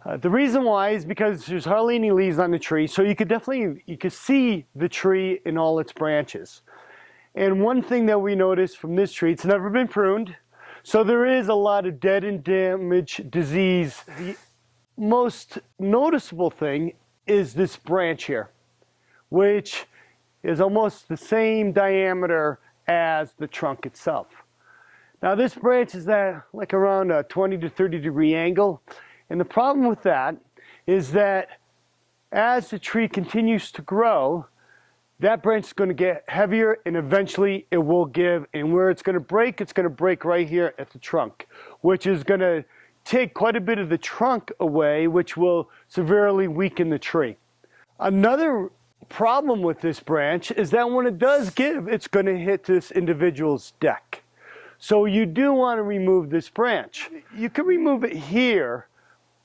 The reason why is because there's hardly any leaves on the tree, so you could see the tree in all its branches. And one thing that we noticed from this tree, it's never been pruned, so there is a lot of dead and damaged disease. The most noticeable thing is this branch here, which is almost the same diameter as the trunk itself. Now this branch is at like around a 20 to 30 degree angle, and the problem with that is that as the tree continues to grow, that branch is going to get heavier and eventually it will give, and where it's going to break right here at the trunk, which is going to take quite a bit of the trunk away, which will severely weaken the tree. Another problem with this branch is that when it does give, it's going to hit this individual's deck. So you do want to remove this branch. You can remove it here,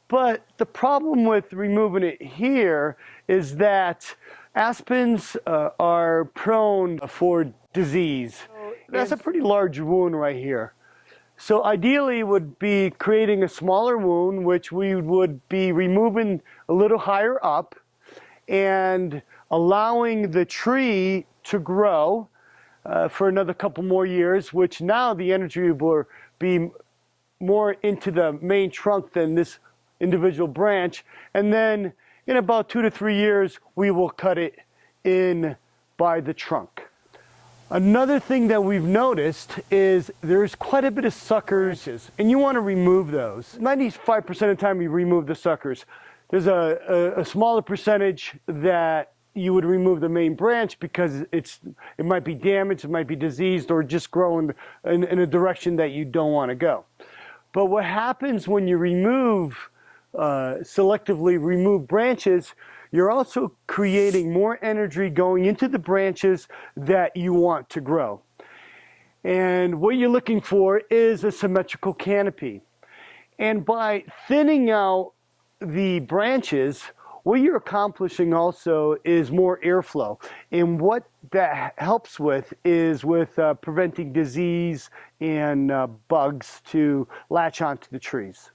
but the problem with removing it here is that aspens are prone for disease. That's a pretty large wound right here. So ideally it would be creating a smaller wound, which we would be removing a little higher up and allowing the tree to grow for another couple more years, which now the energy will be more into the main trunk than this individual branch. And then in about 2 to 3 years, we will cut it in by the trunk. Another thing that we've noticed is there's quite a bit of suckers, and you want to remove those. 95% of the time you remove the suckers. There's a smaller percentage that you would remove the main branch because it might be damaged, it might be diseased, or just growing in a direction that you don't want to go. But what happens when you selectively remove branches, you're also creating more energy going into the branches that you want to grow. And what you're looking for is a symmetrical canopy. And by thinning out the branches, what you're accomplishing also is more airflow. And what that helps with is preventing disease and bugs to latch onto the trees.